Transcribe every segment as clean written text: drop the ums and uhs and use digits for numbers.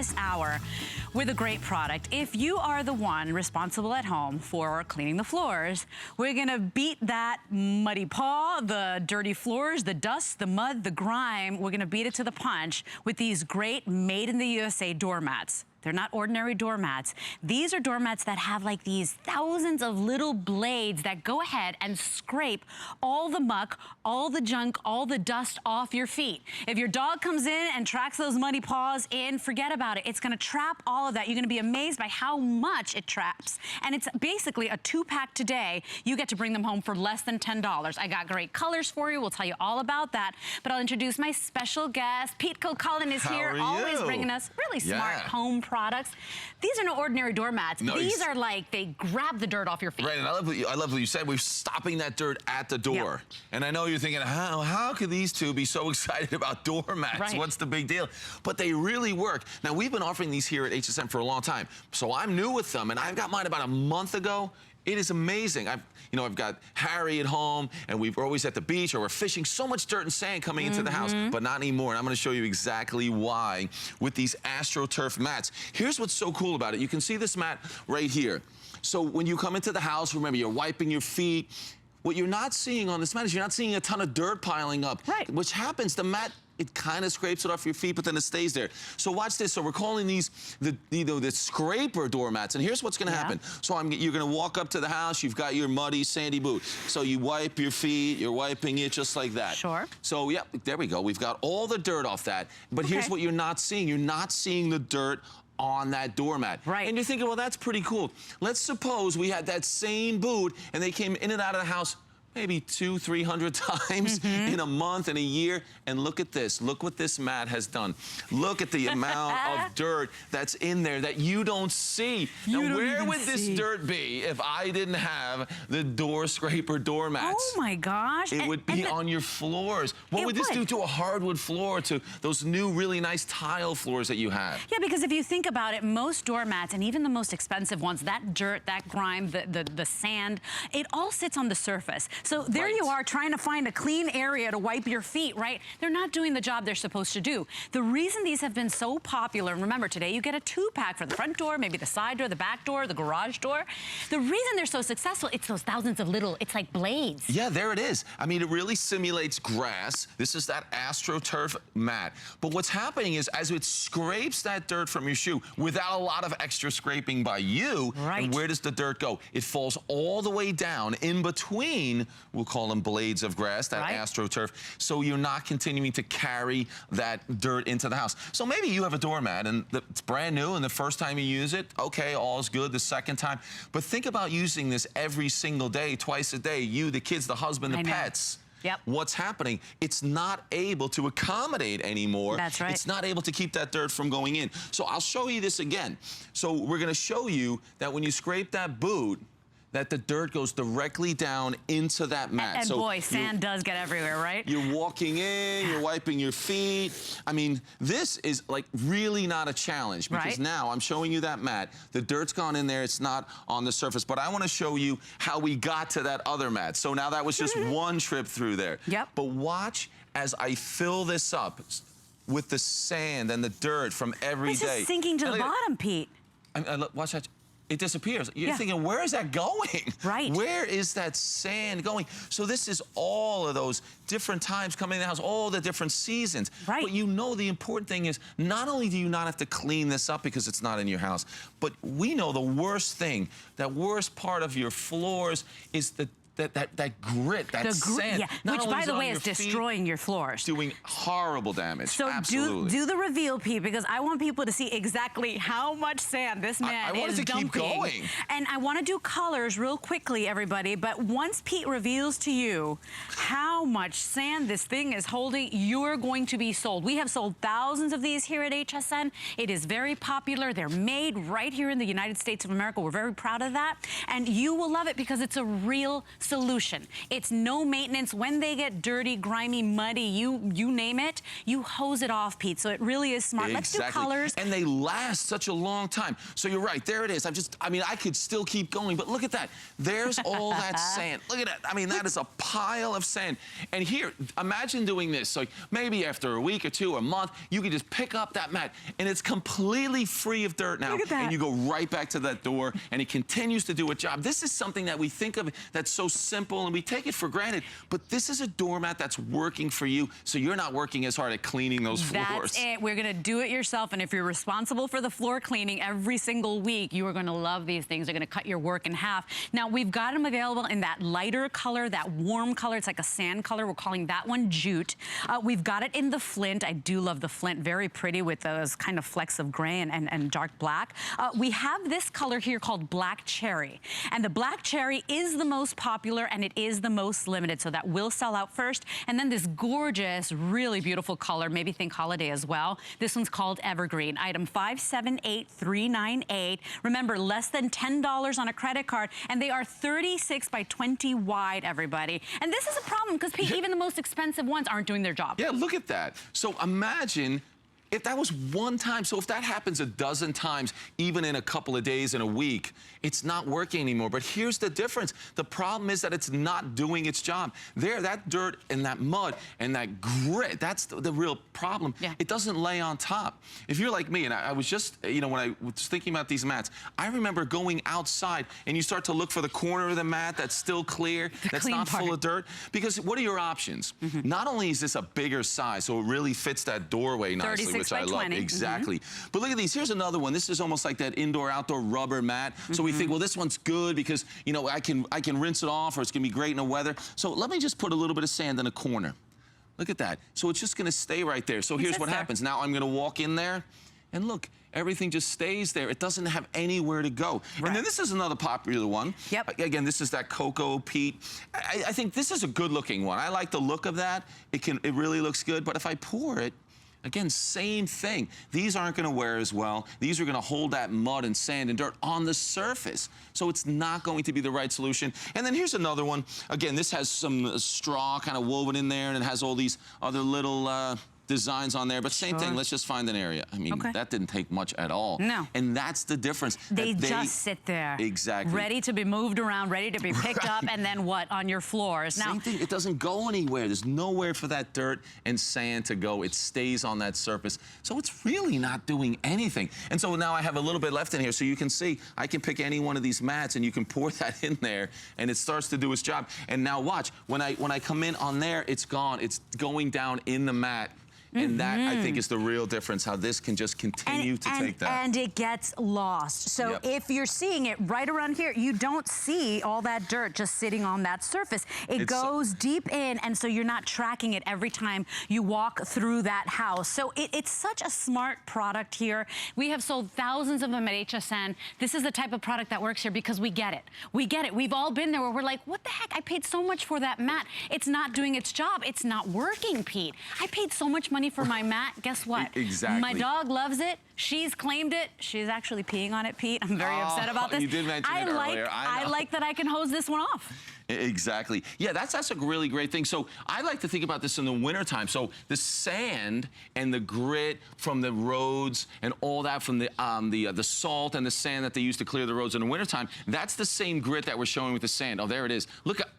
this hour with a great product. If you are the one responsible at home for cleaning the floors, we're gonna beat that muddy paw, the dirty floors, the dust, the mud, the grime. We're gonna beat it to the punch with these great made in the USA doormats. They're not ordinary doormats. These are doormats that have like these thousands of little blades that go ahead and scrape all the muck, all the junk, all the dust off your feet. If your dog comes in and tracks those muddy paws in, forget about it. It's gonna trap all of that. You're gonna be amazed by how much it traps. And it's basically a 2-pack today. You get to bring them home for less than $10. I got great colors for you. We'll tell you all about that. But I'll introduce my special guest. Pete Kilcullen is here, always bringing us really smart home products. These are no ordinary doormats. No, these are like, they grab the dirt off your feet. Right, and I love what you said. We're stopping that dirt at the door. Yeah. And I know you're thinking, how could these two be so excited about doormats? Right. What's the big deal? But they really work. Now, we've been offering these here at HSN for a long time. So I'm new with them, and I got mine about a month ago. It is amazing. I've got Harry at home, and we're always at the beach, or we're fishing. So much dirt and sand coming into the house, but not anymore. And I'm going to show you exactly why with these AstroTurf mats. Here's what's so cool about it. You can see this mat right here. So when you come into the house, remember, you're wiping your feet. What you're not seeing on this mat is you're not seeing a ton of dirt piling up. Right. Which happens, the mat, it kind of scrapes it off your feet, but then it stays there. So watch this. So we're calling these the scraper doormats, and here's what's going to happen. So you're going to walk up to the house. You've got your muddy, sandy boot. So you wipe your feet. You're wiping it just like that. Sure. So yeah, there we go. We've got all the dirt off that. But here's what you're not seeing. You're not seeing the dirt on that doormat. Right. And you're thinking, well, that's pretty cool. Let's suppose we had that same boot and they came in and out of the house maybe 200-300 times in a month, in a year. And look at this. Look what this mat has done. Look at the amount of dirt that's in there that you don't see. Now, where would this dirt be if I didn't have the door scraper doormats? Oh my gosh. It would be on your floors. What would this do to a hardwood floor, to those new really nice tile floors that you have? Yeah, because if you think about it, most doormats, and even the most expensive ones, that dirt, that grime, the sand, it all sits on the surface. So there you are trying to find a clean area to wipe your feet, right? They're not doing the job they're supposed to do. The reason these have been so popular, and remember today you get a 2-pack for the front door, maybe the side door, the back door, the garage door. The reason they're so successful, it's those thousands of little, it's like blades. Yeah, there it is. I mean, it really simulates grass. This is that AstroTurf mat. But what's happening is as it scrapes that dirt from your shoe without a lot of extra scraping by you, and where does the dirt go? It falls all the way down in between, we'll call them blades of grass, that AstroTurf, so you're not continuing to carry that dirt into the house. So maybe you have a doormat and it's brand new, and the first time you use it, okay, all's good. The second time, but think about using this every single day, twice a day, you, the kids, the husband, the pets. Yep. What's happening? It's not able to accommodate anymore. That's right. It's not able to keep that dirt from going in. So I'll show you this again. So we're going to show you that when you scrape that boot, that the dirt goes directly down into that mat. And boy, sand does get everywhere, right? You're walking in, you're wiping your feet. I mean, this is like really not a challenge, because now I'm showing you that mat. The dirt's gone in there, it's not on the surface, but I want to show you how we got to that other mat. So now that was just one trip through there. Yep. But watch as I fill this up with the sand and the dirt from every day. It's just sinking to the bottom, Pete. Watch that. It disappears. You're thinking, where is that going? Right. Where is that sand going? So this is all of those different times coming in the house, all the different seasons. Right. But you know the important thing is, not only do you not have to clean this up because it's not in your house, but we know the worst thing, that worst part of your floors is that grit, that sand. Yeah. Which, by the way, is destroying your floors. Doing horrible damage. So do the reveal, Pete, because I want people to see exactly how much sand this man is dumping. Keep going. And I want to do colors real quickly, everybody, but once Pete reveals to you how much sand this thing is holding, you're going to be sold. We have sold thousands of these here at HSN. It is very popular. They're made right here in the United States of America. We're very proud of that. And you will love it because it's a real solution. It's no maintenance. When they get dirty, grimy, muddy, you name it, you hose it off, Pete. So it really is smart. Exactly. Let's do colors. And they last such a long time. So you're right, there it is. I mean, I could still keep going, but look at that. There's all that sand. Look at that. I mean, that is a pile of sand. And here, imagine doing this. So maybe after a week or two, a month, you can just pick up that mat, and it's completely free of dirt now. Look at that. And you go right back to that door, and it continues to do its job. This is something that we think of that's so simple, and we take it for granted. But this is a doormat that's working for you, so you're not working as hard at cleaning those floors. That's it. We're going to do it yourself, and if you're responsible for the floor cleaning every single week, you are going to love these things. They're going to cut your work in half. Now, we've got them available in that lighter color, that warm color. It's like a sand color. We're calling that one jute. We've got it in the flint. I do love the flint. Very pretty with those kind of flecks of gray and dark black. We have this color here called black cherry. And the black cherry is the most popular, and it is the most limited. So that will sell out first. And then this gorgeous, really beautiful color, maybe think holiday as well. This one's called Evergreen. Item 578398. Remember, less than $10 on a credit card, and they are 36 by 20 wide, everybody. And this is a problem because, Pete, even the most expensive ones aren't doing their job. Yeah, look at that. So imagine if that was one time. So if that happens a dozen times, even in a couple of days, in a week, it's not working anymore. But here's the difference. The problem is that it's not doing its job. There, that dirt and that mud and that grit, that's the real problem. Yeah. It doesn't lay on top. If you're like me, and I was just, you know, when I was thinking about these mats, I remember going outside and you start to look for the corner of the mat that's still clear, that's not full of dirt. Because what are your options? Not only is this a bigger size, so it really fits that doorway nicely, which I love. Exactly. But look at these. Here's another one. This is almost like that indoor-outdoor rubber mat. So we think, well, this one's good because, you know, I can rinse it off, or it's going to be great in the weather. So let me just put a little bit of sand in a corner. Look at that. So it's just going to stay right there. So here's what happens. Now I'm going to walk in there, and look, everything just stays there. It doesn't have anywhere to go. Right. And then this is another popular one. Yep. Again, this is that cocoa peat. I think this is a good-looking one. I like the look of that. It really looks good. But if I pour it, again, same thing. These aren't going to wear as well. These are going to hold that mud and sand and dirt on the surface. So it's not going to be the right solution. And then here's another one. Again, this has some straw kind of woven in there, and it has all these other little designs on there, but same thing. Let's just find an area. I mean, that didn't take much at all. No. And that's the difference. They just sit there. Exactly. Ready to be moved around, ready to be picked up, and then what? On your floors. Now, same thing. It doesn't go anywhere. There's nowhere for that dirt and sand to go. It stays on that surface. So it's really not doing anything. And so now I have a little bit left in here, so you can see I can pick any one of these mats and you can pour that in there, and it starts to do its job. And now watch, when I come in on there, it's gone. It's going down in the mat. And that, I think, is the real difference, how this can just continue to take that. And it gets lost. So if you're seeing it right around here, you don't see all that dirt just sitting on that surface. It goes deep in, and so you're not tracking it every time you walk through that house. So it's such a smart product here. We have sold thousands of them at HSN. This is the type of product that works here because we get it. We get it. We've all been there where we're like, what the heck? I paid so much for that mat. It's not doing its job. It's not working, Pete. I paid so much money for my mat. Guess what? Exactly. My dog loves it. She's claimed it. She's actually peeing on it, Pete. I'm very upset about this. You did mention it earlier. I like that I can hose this one off. Exactly. Yeah, that's a really great thing. So I like to think about this in the wintertime. So the sand and the grit from the roads and all that from the salt and the sand that they use to clear the roads in the wintertime, that's the same grit that we're showing with the sand. Oh, there it is. Look at that.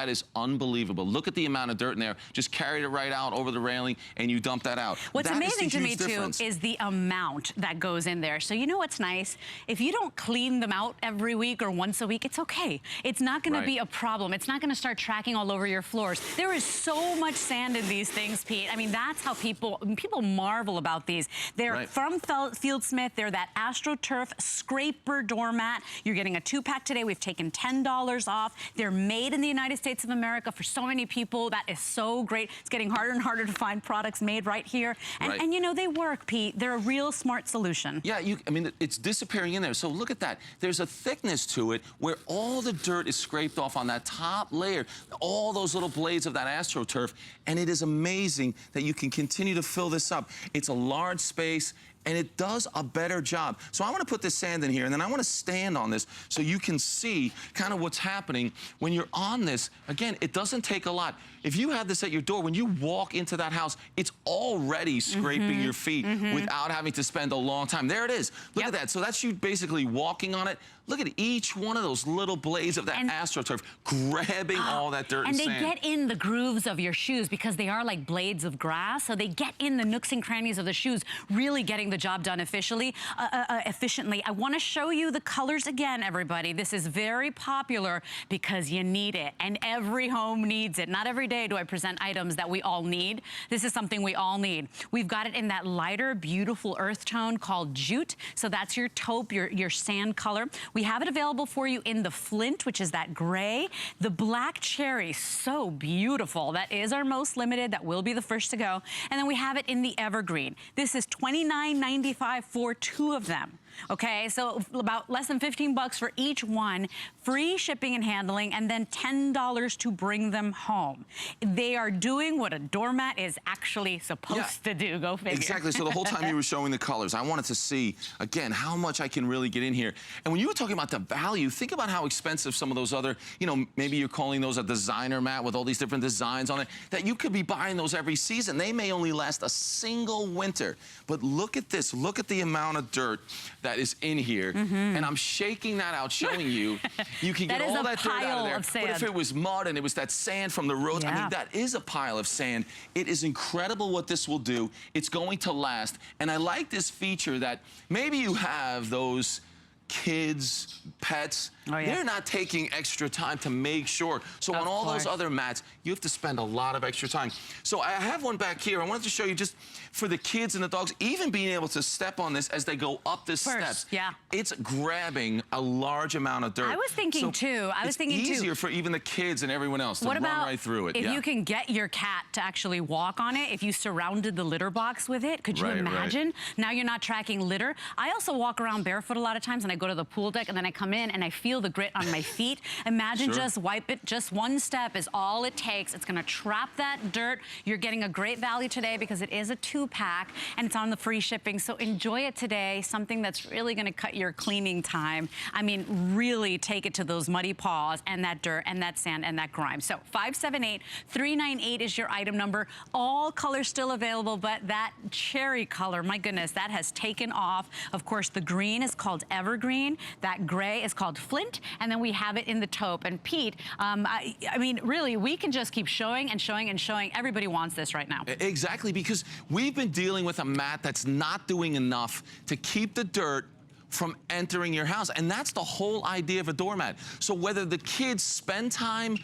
Is unbelievable. Look at the amount of dirt in there. Just carried it right out over the railing, and you dump that out. What's amazing to me, too, is the amount that goes in there. So you know what's nice? If you don't clean them out every week or once a week, it's okay. It's not going to be a problem. It's not going to start tracking all over your floors. There is so much sand in these things, Pete. I mean, that's how people marvel about these. They're from Fieldsmith. They're that AstroTurf scraper doormat. You're getting a 2-pack today. We've taken $10 off. They're made in the United States of America for so many people. That is so great. It's getting harder and harder to find products made right here. And you know, they work, Pete. They're a real smart solution. Yeah, I mean, it's disappearing in there. So look at that. There's a thickness to it where all the dirt is scraped off on that top layer, all those little blades of that AstroTurf, and it is amazing that you can continue to fill this up. It's a large space, and it does a better job. So I want to put this sand in here, and then I want to stand on this so you can see kind of what's happening when you're on this. Again, it doesn't take a lot. If you have this at your door, when you walk into that house, it's already scraping your feet without having to spend a long time. There it is. Look at that. So that's you basically walking on it. Look at each one of those little blades of that AstroTurf grabbing all that dirt and sand. And they get in the grooves of your shoes because they are like blades of grass. So they get in the nooks and crannies of the shoes, really getting the job done efficiently. I want to show you the colors again, everybody. This is very popular because you need it, and every home needs it. Not every day do I present items that we all need. This is something we all need. We've got it in that lighter, beautiful earth tone called jute. So that's your taupe, your sand color. We have it available for you in the flint, which is that gray. The black cherry, so beautiful. That is our most limited. That will be the first to go. And then we have it in the evergreen. This is $29.95 for 2 of them. Okay, so about less than 15 bucks for each one, free shipping and handling, and then $10 to bring them home. They are doing what a doormat is actually supposed to do. Go figure. Exactly. So the whole time you were showing the colors, I wanted to see, again, how much I can really get in here. And when you were talking about the value, think about how expensive some of those other, you know, maybe you're calling those a designer mat with all these different designs on it, that you could be buying those every season. They may only last a single winter. But look at this. Look at the amount of dirt that is in here, and I'm shaking that out, showing you, you can get all that dirt out of there. But if it was mud and it was that sand from the roads, I mean, that is a pile of sand. It is incredible what this will do. It's going to last, and I like this feature that maybe you have those kids, pets, they're not taking extra time to make sure. So on all those other mats, you have to spend a lot of extra time. So I have one back here. I wanted to show you just for the kids and the dogs, even being able to step on this as they go up the steps. It's grabbing a large amount of dirt. I was thinking it's easier for even the kids and everyone else to run right through it. If you can get your cat to actually walk on it, if you surrounded the litter box with it, could you imagine? Now you're not tracking litter. I also walk around barefoot a lot of times, and I go to the pool deck, and then I come in and I feel the grit on my feet. Imagine just wipe it. Just one step is all it takes. It's going to trap that dirt. You're getting a great value today because it is a 2-pack, and it's on the free shipping. So enjoy it today. Something that's really going to cut your cleaning time. I mean, really take it to those muddy paws and that dirt and that sand and that grime. So 578-398 is your item number. All colors still available, but that cherry color, my goodness, that has taken off. Of course, the green is called evergreen. That gray is called flint, and then we have it in the taupe. And Pete, I mean, really, we can just keep showing and showing and showing. Everybody wants this right now. Exactly, because we've been dealing with a mat that's not doing enough to keep the dirt from entering your house, and that's the whole idea of a doormat. So whether the kids spend time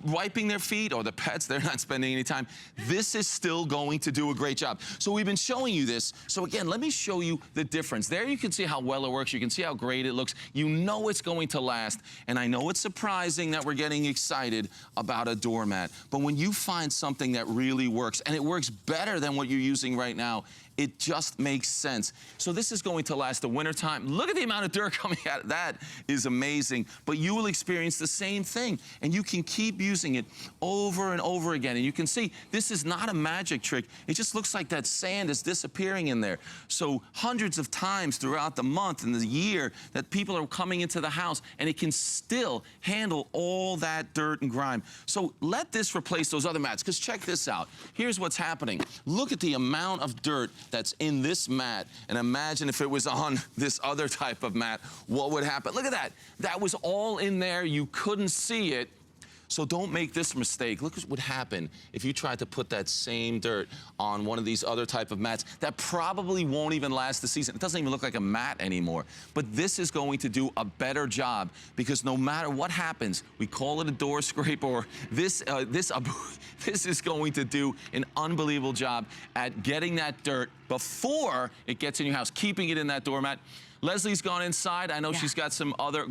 wiping their feet, or the pets, they're not spending any time, this is still going to do a great job. So we've been showing you this. So again, let me show you the difference. There you can see how well it works. You can see how great it looks. You know it's going to last. And I know it's surprising that we're getting excited about a doormat, but when you find something that really works, and it works better than what you're using right now, it just makes sense. So this is going to last the winter time. Look at the amount of dirt coming out. That is amazing. But you will experience the same thing, and you can keep using it over and over again. And you can see this is not a magic trick. It just looks like that sand is disappearing in there. So hundreds of times throughout the month and the year that people are coming into the house, and it can still handle all that dirt and grime. So let this replace those other mats, because check this out. Here's what's happening. Look at the amount of dirt that's in this mat, and imagine if it was on this other type of mat, what would happen? Look at that. That was all in there. You couldn't see it. So don't make this mistake. Look what would happen if you tried to put that same dirt on one of these other type of mats that probably won't even last the season. It doesn't even look like a mat anymore. But this is going to do a better job, because no matter what happens, we call it a door scrape, or this is going to do an unbelievable job at getting that dirt before it gets in your house, keeping it in that doormat. Leslie's gone inside. I know she's got some other